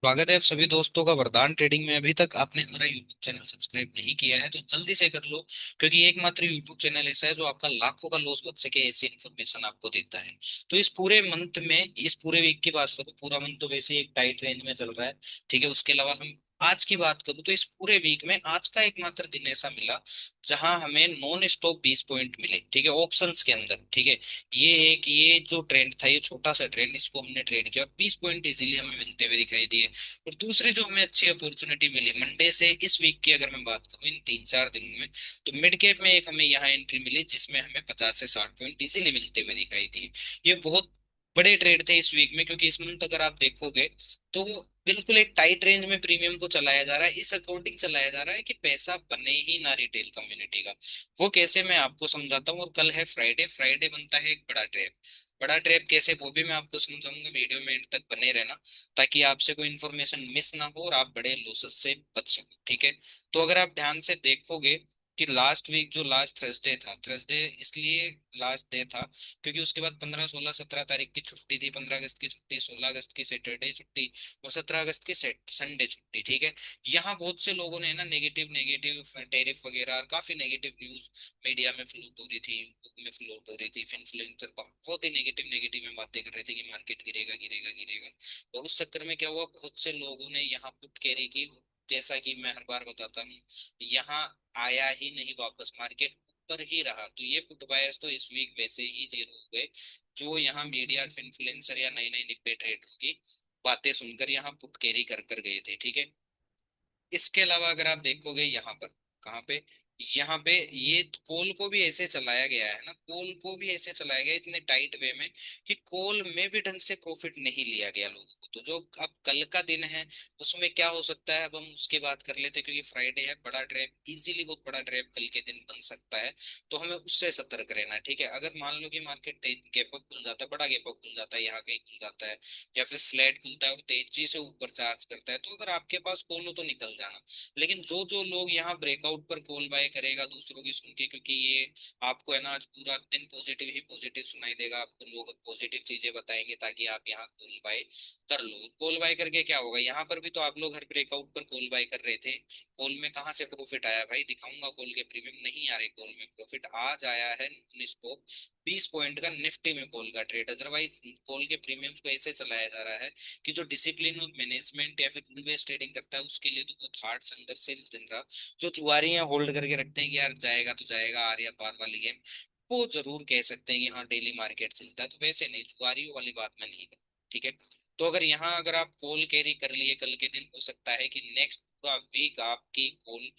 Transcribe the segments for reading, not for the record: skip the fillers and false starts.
स्वागत है आप सभी दोस्तों का वरदान ट्रेडिंग में। अभी तक आपने हमारा यूट्यूब चैनल सब्सक्राइब नहीं किया है तो जल्दी से कर लो, क्योंकि एकमात्र यूट्यूब चैनल ऐसा है जो आपका लाखों का लॉस बच सके ऐसी इन्फॉर्मेशन आपको देता है। तो इस पूरे मंथ में, इस पूरे वीक की बात करूँ, पूरा मंथ तो वैसे ही एक टाइट रेंज में चल रहा है। ठीक है, उसके अलावा हम आज की बात करूँ तो इस पूरे वीक में आज का एकमात्र दिन ऐसा मिला जहां हमें नॉन स्टॉप 20 पॉइंट मिले। ठीक है, ऑप्शंस के अंदर। ठीक है, ये जो ट्रेंड था, ये छोटा सा ट्रेंड, इसको हमने ट्रेड किया और 20 पॉइंट इजीली हमें मिलते हुए दिखाई दिए। और दूसरी जो हमें अच्छी अपॉर्चुनिटी मिली मंडे से इस वीक की, अगर मैं बात करूँ इन 3-4 दिनों में, तो मिड कैप में एक हमें यहाँ एंट्री मिली जिसमें हमें 50 से 60 पॉइंट इजीली मिलते हुए दिखाई दिए। ये बहुत बड़े ट्रेड थे इस वीक में, क्योंकि इस मंथ अगर आप देखोगे तो वो बिल्कुल एक टाइट रेंज में प्रीमियम को चलाया जा रहा है, इस अकॉर्डिंग चलाया जा रहा है कि पैसा बने ही ना रिटेल कम्युनिटी का। वो कैसे, मैं आपको समझाता हूँ। और कल है फ्राइडे, फ्राइडे बनता है एक बड़ा ट्रेड। बड़ा ट्रैप कैसे, वो भी मैं आपको समझाऊंगा। वीडियो में एंड तक बने रहना ताकि आपसे कोई इन्फॉर्मेशन मिस ना हो और आप बड़े लॉसेस से बच सको। ठीक है, तो अगर आप ध्यान से देखोगे कि लास्ट वीक जो लास्ट थर्सडे था, थर्सडे इसलिए लास्ट डे था क्योंकि उसके बाद 15, 16, 17 तारीख की छुट्टी थी। 15 अगस्त की छुट्टी, 16 अगस्त की सैटरडे छुट्टी और 17 अगस्त की संडे छुट्टी। ठीक है, यहाँ बहुत से लोगों ने ना नेगेटिव नेगेटिव टैरिफ वगैरह काफी नेगेटिव न्यूज मीडिया में फ्लोट हो रही थी, बुक में फ्लोट हो रही थी, इन्फ्लुएंसर बहुत ही नेगेटिव नेगेटिव में बातें कर रहे थे कि मार्केट गिरेगा गिरेगा गिरेगा। और उस चक्कर में क्या हुआ, बहुत से लोगों ने यहाँ पुट कैरी की। जैसा कि मैं हर बार बताता हूँ, यहाँ आया ही नहीं वापस, मार्केट ऊपर ही रहा। तो ये पुट बायर्स तो इस वीक वैसे ही जीरो हो गए, जो यहाँ मीडिया इन्फ्लुएंसर या नई नई डिब्बे ट्रेडर की बातें सुनकर यहाँ पुट कैरी कर कर गए थे। ठीक है, इसके अलावा अगर आप देखोगे यहाँ पर, कहाँ पे, यहाँ पे ये कोल को भी ऐसे चलाया गया है ना, कोल को भी ऐसे चलाया गया इतने टाइट वे में कि कोल में भी ढंग से प्रॉफिट नहीं लिया गया लोगों को। तो जो अब कल का दिन है उसमें क्या हो सकता है, अब हम उसकी बात कर लेते हैं, क्योंकि फ्राइडे है, बड़ा ट्रैप, इजीली बहुत बड़ा ट्रैप कल के दिन बन सकता है। तो हमें उससे सतर्क रहना है। ठीक है, अगर मान लो कि मार्केट गैप अप खुल जाता है, बड़ा गैप अप खुल जाता है, यहाँ कहीं खुल जाता है, या फिर फ्लैट खुलता है और तेजी से ऊपर चार्ज करता है, तो अगर आपके पास कॉल हो तो निकल जाना। लेकिन जो जो लोग यहाँ ब्रेकआउट पर कॉल बाय करेगा दूसरों की सुन के, क्योंकि ये आपको है ना आज पूरा दिन पॉजिटिव ही पॉजिटिव सुनाई देगा, आपको लोग पॉजिटिव चीजें बताएंगे ताकि आप यहाँ कॉल बाय कर लो। कॉल बाय करके क्या होगा, यहाँ पर भी तो आप लोग हर ब्रेकआउट पर कॉल बाय कर रहे थे। कॉल में कहाँ से प्रॉफिट आया भाई, दिखाऊंगा कॉल के प्रीमियम नहीं आ रहे, कॉल में प्रॉफिट आज आया है स्टॉक 20 पॉइंट का निफ्टी में कॉल का ट्रेड। अदरवाइज कॉल के प्रीमियम्स को ऐसे चलाया जा रहा है कि जो डिसिप्लिन और मैनेजमेंट या फिर रूल बेस्ड ट्रेडिंग करता है उसके लिए तो बहुत हार्ड संघर्ष से दिन रहा। जो जुआरी हैं होल्ड करके रखते हैं कि यार जाएगा तो जाएगा, आर या पार वाली गेम, वो जरूर कह सकते हैं कि हाँ डेली मार्केट चलता है। तो वैसे नहीं, जुआरियों वाली बात मैं नहीं कर। ठीक है, तो अगर यहाँ अगर आप कॉल कैरी कर लिए कल के दिन, हो सकता है कि नेक्स्ट पूरा वीक आपकी कॉल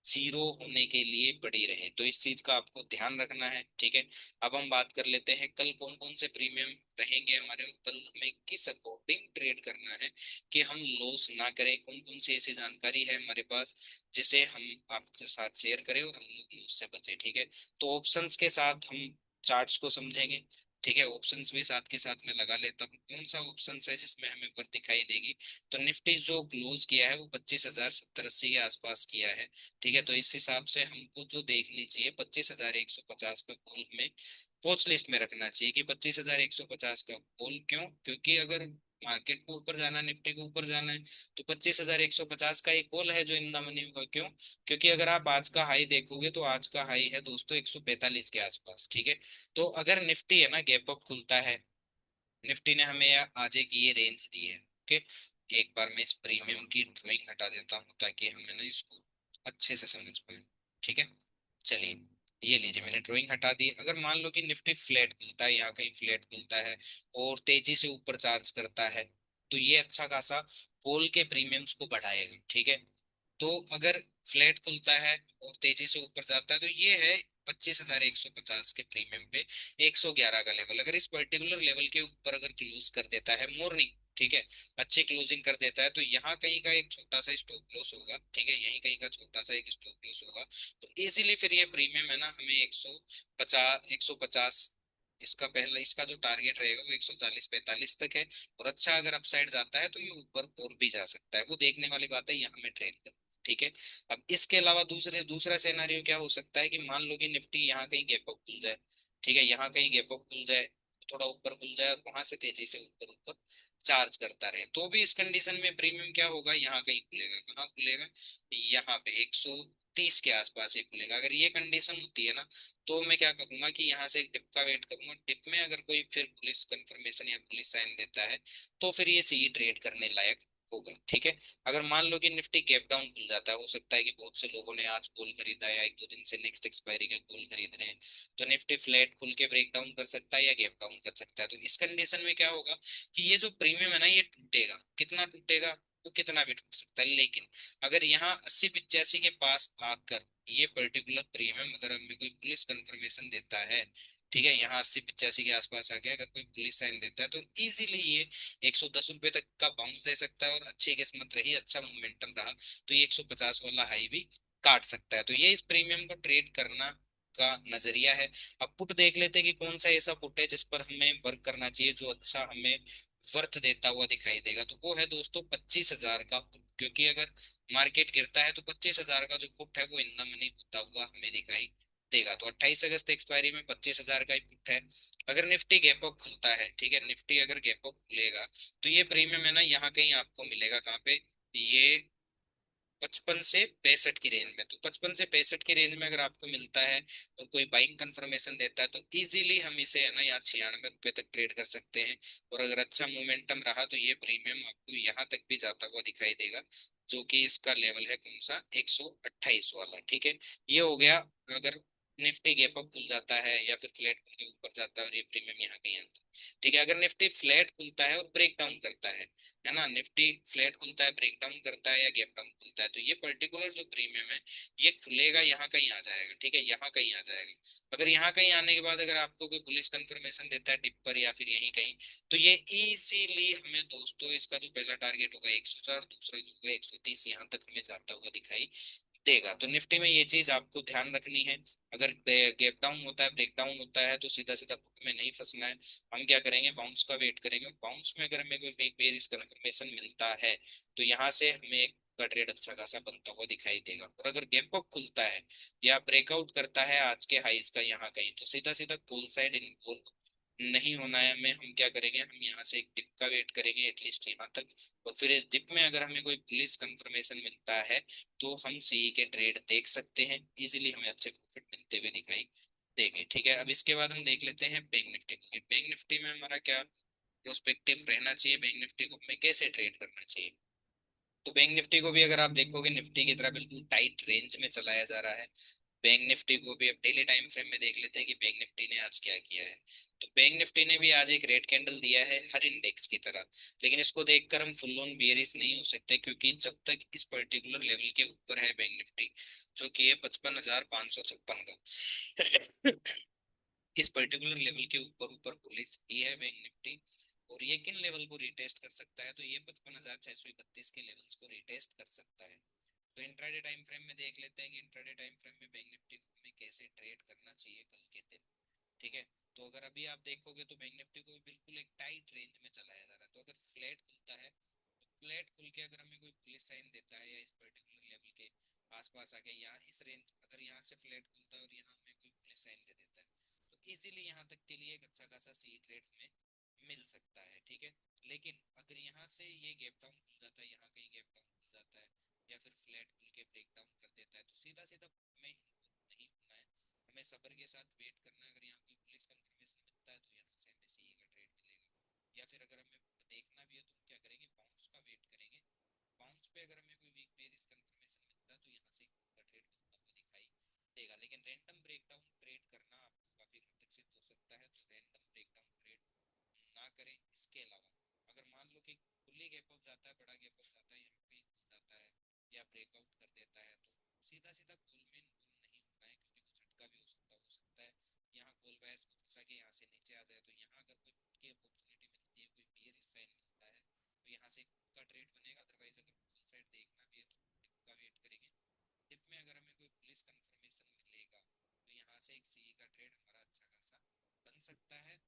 जीरो होने के लिए पड़ी रहे, तो इस चीज का आपको ध्यान रखना है। ठीक है, अब हम बात कर लेते हैं कल कौन कौन से प्रीमियम रहेंगे हमारे, और कल हमें किस अकॉर्डिंग ट्रेड करना है कि हम लॉस ना करें। कौन कौन सी ऐसी जानकारी है हमारे पास जिसे हम आपके साथ शेयर करें और हम लोग लॉस से बचे। ठीक है, तो ऑप्शंस के साथ हम चार्ट्स को समझेंगे। ठीक है, ऑप्शंस भी साथ के साथ में लगा लेता हूँ, कौन सा ऑप्शंस है जिसमें हमें ऊपर दिखाई देगी। तो निफ्टी जो क्लोज किया है वो 25,070-80 के आसपास किया है। ठीक है, तो इस हिसाब से हमको जो देखनी चाहिए 25,150 का कॉल हमें वॉच लिस्ट में रखना चाहिए कि 25,150 का कॉल। क्यों, क्योंकि अगर मार्केट को ऊपर जाना है, निफ्टी को ऊपर जाना है, तो 25,150 का एक कॉल है जो इन द मनी होगा। क्यों, क्योंकि अगर आप आज का हाई देखोगे तो आज का हाई है दोस्तों 145 के आसपास। ठीक है, तो अगर निफ्टी है ना गैप अप खुलता है, निफ्टी ने हमें आज एक ये रेंज दी है। ओके, एक बार मैं इस प्रीमियम की ड्राइंग हटा देता हूँ ताकि हमें ना इसको अच्छे से समझ पाए। ठीक है, चलिए, ये लीजिए मैंने ड्राइंग हटा दी। अगर मान लो कि निफ्टी फ्लैट खुलता है, यहाँ कहीं फ्लैट खुलता है और तेजी से ऊपर चार्ज करता है, तो ये अच्छा खासा कॉल के प्रीमियम्स को बढ़ाएगा। ठीक है, तो अगर फ्लैट खुलता है और तेजी से ऊपर जाता है तो ये है 25,150 के प्रीमियम पे 111 का लेवल। अगर इस पर्टिकुलर लेवल के ऊपर अगर क्लोज कर देता है मॉर्निंग, ठीक है, अच्छी क्लोजिंग कर देता है, तो यहाँ कहीं का एक छोटा सा स्टॉप लॉस होगा। ठीक है, यहीं कहीं का छोटा सा एक स्टॉप लॉस होगा। तो इजीली फिर ये प्रीमियम है ना हमें 150 इसका पहला, इसका जो टारगेट रहेगा वो 140-45 तक है। और अच्छा अगर अपसाइड जाता है तो ये ऊपर और भी जा सकता है, वो देखने वाली बात है, यहाँ में ट्रेड कर। ठीक है, अब इसके अलावा दूसरा सिनेरियो क्या हो सकता है कि मान लो कि निफ्टी यहाँ कहीं गैप अप खुल जाए। ठीक है, यहाँ कहीं गैप अप खुल जाए, थोड़ा ऊपर खुल जाए और वहां से तेजी से ऊपर ऊपर चार्ज करता रहे, तो भी इस कंडीशन में प्रीमियम क्या होगा, यहाँ कहीं खुलेगा, कहाँ खुलेगा, यहाँ पे 130 के आसपास ही खुलेगा। अगर ये कंडीशन होती है ना, तो मैं क्या करूंगा कि यहाँ से एक डिप का वेट करूंगा, डिप में अगर कोई फिर पुलिस कंफर्मेशन या पुलिस साइन देता है, तो फिर ये सही ट्रेड करने लायक होगा। ठीक है। अगर मान लो कि निफ्टी गैप डाउन खुल जाता है, हो सकता है कि बहुत से लोगों ने आज कॉल खरीदा है या एक दो दिन से नेक्स्ट एक्सपायरी के कॉल खरीद रहे हैं, तो निफ्टी फ्लैट खुल के ब्रेक डाउन कर सकता है या गैप डाउन कर सकता है। तो इस कंडीशन में क्या होगा कि ये जो प्रीमियम है ना, ये टूटेगा। कितना टूटेगा, वो कितना भी टूट सकता है, लेकिन अगर यहाँ 80-85 के पास आकर ये पर्टिकुलर प्रीमियम अगर हमें कोई पुलिस कंफर्मेशन देता है, ठीक है, यहाँ 80-85 के आसपास आके अगर कोई पुलिस साइन देता है, तो इजीली ये 110 रुपए तक का बाउंस दे सकता है, और अच्छी किस्मत रही, अच्छा मोमेंटम रहा, तो ये 150 वाला हाई भी काट सकता है। तो ये इस प्रीमियम को ट्रेड करना का नजरिया है। अब पुट देख लेते हैं कि कौन सा ऐसा पुट है जिस पर हमें वर्क करना चाहिए, जो अच्छा हमें वर्थ देता हुआ दिखाई देगा। तो वो है दोस्तों 25,000 का पुट, क्योंकि अगर मार्केट गिरता है तो 25,000 का जो पुट है वो इन द मनी होता हुआ हमें दिखाई देगा। तो 28 अगस्त एक्सपायरी में 25,000 का ही पुट है। अगर निफ्टी गैप अप खुलता है, ठीक है, निफ्टी अगर गैप अप खुलेगा, तो ये प्रीमियम है ना, यहाँ कहीं आपको मिलेगा कहाँ पे, ये 55 से 65 की रेंज में। तो 55 से 65 की रेंज में अगर आपको मिलता है और कोई बाइंग कंफर्मेशन देता है, तो इजीली हम इसे है ना यहाँ 96 रुपए तक ट्रेड कर सकते हैं। और अगर अच्छा मोमेंटम रहा, तो ये प्रीमियम आपको यहाँ तक भी जाता हुआ दिखाई देगा, जो कि इसका लेवल है कौन सा, 128 वाला। ठीक है। ये हो गया अगर निफ्टी गैप अप खुल जाता है या फिर फ्लैट खुल के ऊपर जाता है और ये प्रीमियम यहाँ कहीं आता है। ठीक है। अगर निफ्टी फ्लैट खुलता है और ब्रेक डाउन करता है ना, निफ्टी फ्लैट खुलता है, ब्रेक डाउन करता है या गैप डाउन खुलता है, तो ये पर्टिकुलर जो प्रीमियम है, ये खुलेगा यहाँ कहीं आ जाएगा। ठीक है, यहाँ कहीं आ जाएगा। अगर यहाँ कहीं आने के बाद अगर आपको कोई पुलिस कंफर्मेशन देता है टिप पर या फिर यहीं कहीं, तो ये इजीली हमें दोस्तों इसका जो पहला टारगेट होगा 104, दूसरा जो होगा 130, यहाँ तक हमें जाता हुआ दिखाई देगा। तो निफ्टी में ये चीज आपको ध्यान रखनी है। अगर गैप डाउन होता है, ब्रेक डाउन होता है, तो सीधा सीधा पुट में नहीं फंसना है। हम क्या करेंगे, बाउंस का वेट करेंगे। बाउंस में अगर हमें कोई बिग बेरिश कंफर्मेशन मिलता है, तो यहाँ से हमें एक का ट्रेड अच्छा खासा बनता हुआ दिखाई देगा। और अगर गैप अप खुलता है या ब्रेकआउट करता है आज के हाइज का यहाँ कहीं, तो सीधा सीधा कॉल साइड इन्वॉल्व नहीं होना है हमें। हम क्या करेंगे, हम यहाँ से एक डिप का वेट करेंगे एटलीस्ट यहाँ तक, और फिर इस डिप में अगर हमें कोई पुलिस कंफर्मेशन मिलता है, तो हम सीई के ट्रेड देख सकते हैं। इजीली हमें अच्छे प्रॉफिट मिलते हुए दिखाई देंगे। ठीक है। अब इसके बाद हम देख लेते हैं बैंक निफ्टी को। बैंक निफ्टी में हमारा क्या प्रोस्पेक्टिव रहना चाहिए, बैंक निफ्टी को हमें कैसे ट्रेड करना चाहिए। तो बैंक निफ्टी को भी अगर आप देखोगे, निफ्टी की तरह बिल्कुल टाइट रेंज में चलाया जा रहा है। बैंक निफ्टी को भी अब डेली टाइम फ्रेम में देख लेते हैं कि बैंक निफ्टी ने आज क्या किया है। तो बैंक निफ्टी ने भी आज एक रेड कैंडल दिया है हर इंडेक्स की तरह, लेकिन इसको देखकर हम फुल ऑन बियरिश नहीं हो सकते, क्योंकि जब तक इस पर्टिकुलर लेवल के ऊपर है बैंक निफ्टी, जो कि है 55,556 का, इस पर्टिकुलर लेवल के ऊपर ऊपर पुलिस ही है बैंक निफ्टी, और ये किन लेवल को रिटेस्ट कर सकता है, तो ये 55,631 के लेवल्स को रिटेस्ट कर सकता है। तो इंट्राडे टाइम फ्रेम में देख लेते हैं कि इंट्राडे टाइम फ्रेम में बैंक निफ्टी को हमें कैसे ट्रेड करना चाहिए कल के दिन। ठीक है। तो अगर अभी आप देखोगे तो बैंक निफ्टी को बिल्कुल एक टाइट रेंज में चलाया जा रहा है। तो अगर फ्लैट खुलता है, तो फ्लैट खुल के अगर हमें कोई पुलिस साइन देता है या इस पर्टिकुलर लेवल के आसपास आके यहाँ इस रेंज, अगर यहाँ से फ्लैट खुलता है और यहाँ हमें कोई पुलिस साइन दे देता है, तो इजीली यहाँ तक के लिए एक अच्छा खासा सी ट्रेड हमें मिल सकता है। ठीक है। लेकिन अगर यहाँ से ये गैप डाउन खुल जाता है, यहाँ कहीं गैप डाउन खुल जाता है या फिर फ्लैट खुल के ब्रेक डाउन कर देता है, तो सीधा सीधा हमें नहीं होना है, हमें सब्र के साथ वेट करना है। अगर यहाँ कोई पुलिस कंफर्मेशन मिलता है, तो यहाँ से हमें सीए का ट्रेड मिलेगा। या फिर अगर हमें देखना भी है, तो हम क्या करेंगे, बाउंस का वेट करेंगे। बाउंस पे अगर हमें कोई वीक बेरिश कंफर्मेशन मिलता है, तो यहाँ से का ट्रेड बनता हुआ दिखाई देगा। लेकिन रैंडम ब्रेकडाउन ट्रेड करना आपको काफी घातक सिद्ध हो सकता है, तो रैंडम ब्रेकडाउन ट्रेड ना करें। इसके अलावा अगर मान लो कि खुली गैप अप जाता है, बड़ा गैप अप जाता है, यहाँ कहीं खुल जाता है या ब्रेकआउट कर देता है, तो सीधा सीधा कॉल में इन्वॉल्व नहीं होना है, क्योंकि वो झटका भी हो सकता है यहाँ कॉल बायर्स को फंसा के यहाँ से नीचे आ जाए। तो यहाँ अगर कोई पुट की अपॉर्चुनिटी मिलती है, कोई बियरिश साइन मिलता है, तो यहाँ से का ट्रेड बनेगा। अदरवाइज अगर कॉल साइड देखना भी है, तो टिप का वेट करेंगे। टिप में अगर हमें कोई पुलिस कंफर्मेशन मिलेगा, तो यहाँ से एक सीई का ट्रेड हमारा अच्छा खासा बन सकता है।